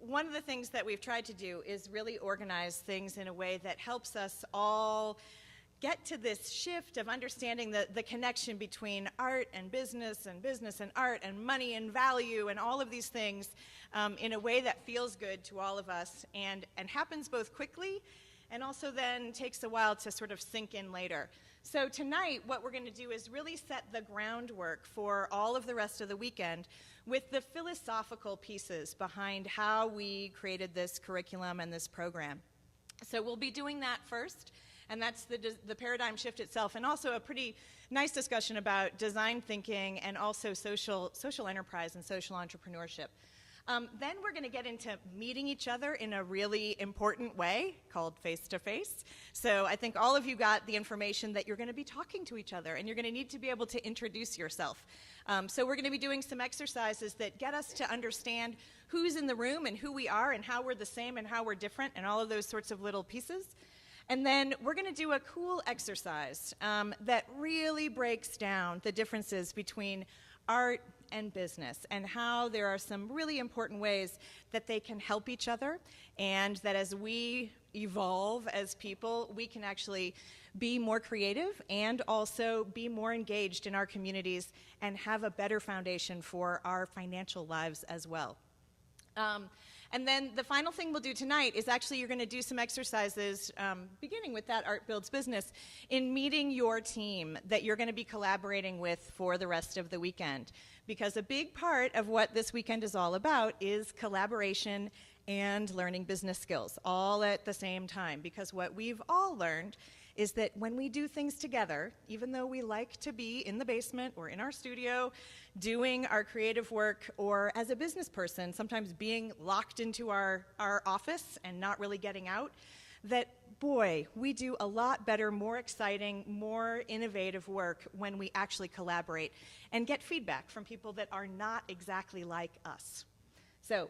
one of the things that we've tried to do is really organize things in a way that helps us all get to this shift of understanding the connection between art and business and art and money and value and all of these things in a way that feels good to all of us and happens both quickly and also then takes a while to sort of sink in later. So tonight, what we're going to do is really set the groundwork for all of the rest of the weekend with the philosophical pieces behind how we created this curriculum and this program. So we'll be doing that first. And that's the paradigm shift itself, and also a pretty nice discussion about design thinking and also social enterprise and social entrepreneurship. Then we're going to get into meeting each other in a really important way called face-to-face. So I think all of you got the information that you're going to be talking to each other, and you're going to need to be able to introduce yourself. So we're going to be doing some exercises that get us to understand who's in the room and who we are and how we're the same and how we're different and all of those sorts of little pieces. And then we're going to do a cool exercise that really breaks down the differences between art and business and how there are some really important ways that they can help each other, and that as we evolve as people, we can actually be more creative and also be more engaged in our communities and have a better foundation for our financial lives as well. And then the final thing we'll do tonight is actually you're going to do some exercises, beginning with that Art Builds Business, in meeting your team that you're going to be collaborating with for the rest of the weekend. Because a big part of what this weekend is all about is collaboration and learning business skills, all at the same time. Because what we've all learned is that when we do things together, even though we like to be in the basement or in our studio doing our creative work, or as a business person, sometimes being locked into our office and not really getting out, that, boy, we do a lot better, more exciting, more innovative work when we actually collaborate and get feedback from people that are not exactly like us. So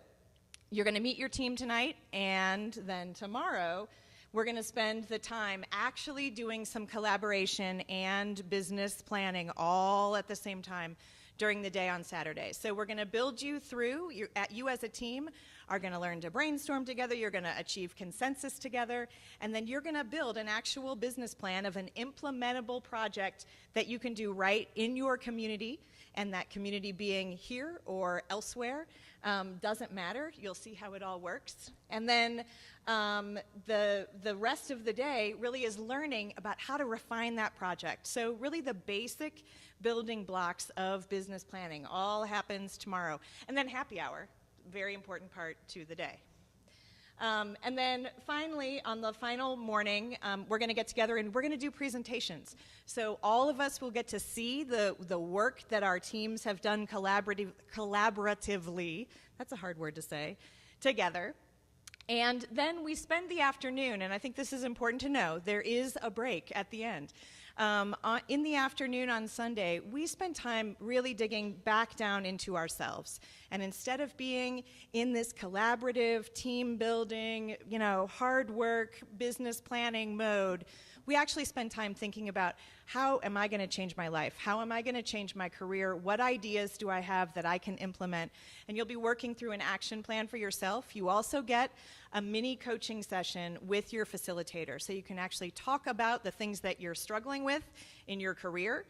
you're going to meet your team tonight, and then tomorrow, we're going to spend the time actually doing some collaboration and business planning all at the same time during the day on Saturday. So we're going to build you through, you as a team are going to learn to brainstorm together, you're going to achieve consensus together, and then you're going to build an actual business plan of an implementable project that you can do right in your community, and that community being here or elsewhere. Doesn't matter. You'll see how it all works. And then the rest of the day really is learning about how to refine that project. So really the basic building blocks of business planning all happens tomorrow. And then happy hour, very important part to the day. And then finally, on the final morning, we're going to get together and we're going to do presentations. So all of us will get to see the work that our teams have done collaboratively, that's a hard word to say, together. And then we spend the afternoon, and I think this is important to know, there is a break at the end. In the afternoon on Sunday, we spend time really digging back down into ourselves. And instead of being in this collaborative, team building, hard work, business planning mode, we actually spend time thinking about, how am I going to change my life? How am I going to change my career? What ideas do I have that I can implement? And you'll be working through an action plan for yourself. You also get a mini coaching session with your facilitator, so you can actually talk about the things that you're struggling with in your career,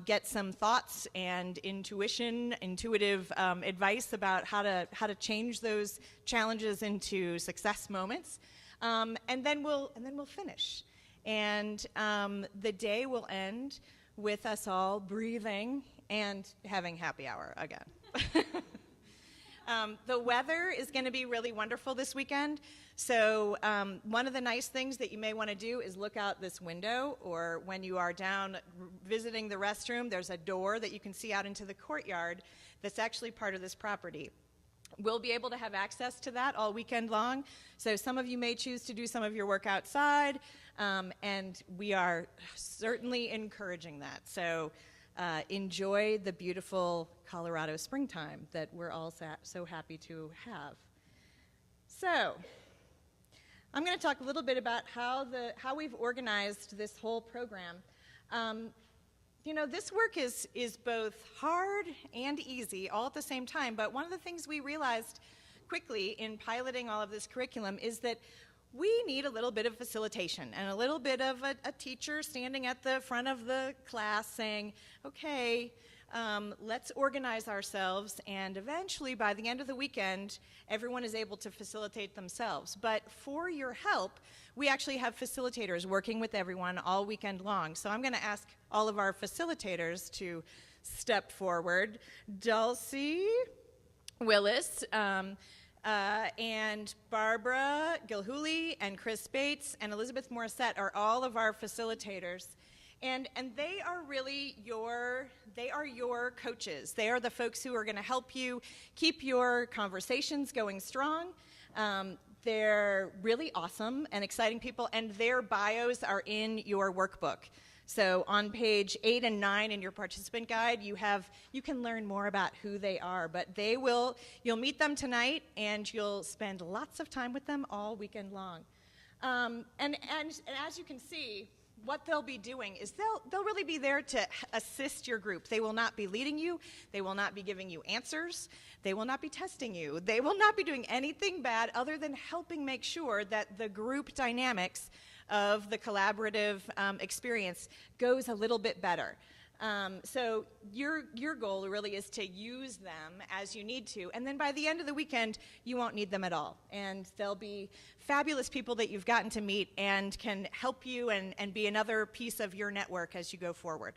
get some thoughts and intuitive advice about how to change those challenges into success moments, and then we'll finish. And the day will end with us all breathing and having happy hour again. The weather is going to be really wonderful this weekend. So one of the nice things that you may want to do is look out this window, or when you are down visiting the restroom, there's a door that you can see out into the courtyard that's actually part of this property. We'll be able to have access to that all weekend long. So some of you may choose to do some of your work outside, and we are certainly encouraging that. So enjoy the beautiful Colorado springtime that we're all so happy to have. So I'm going to talk a little bit about how we've organized this whole program. This work is both hard and easy all at the same time, but one of the things we realized quickly in piloting all of this curriculum is that we need a little bit of facilitation and a little bit of a teacher standing at the front of the class saying, okay, let's organize ourselves, and eventually by the end of the weekend, everyone is able to facilitate themselves. But for your help, we actually have facilitators working with everyone all weekend long. So I'm going to ask all of our facilitators to step forward. Dulcie Willis, and Barbara Gilhooly and Chris Bates and Elizabeth Morissette are all of our facilitators. And they are really your coaches. They are the folks who are going to help you keep your conversations going strong. They're really awesome and exciting people, and their bios are in your workbook. So on page 8 and 9 in your participant guide, you can learn more about who they are. But you'll meet them tonight, and you'll spend lots of time with them all weekend long. And as you can see, what they'll be doing is they'll really be there to assist your group. They will not be leading you. They will not be giving you answers. They will not be testing you. They will not be doing anything bad other than helping make sure that the group dynamics of the collaborative experience goes a little bit better. So your goal really is to use them as you need to, and then by the end of the weekend, you won't need them at all. And they'll be fabulous people that you've gotten to meet and can help you and be another piece of your network as you go forward.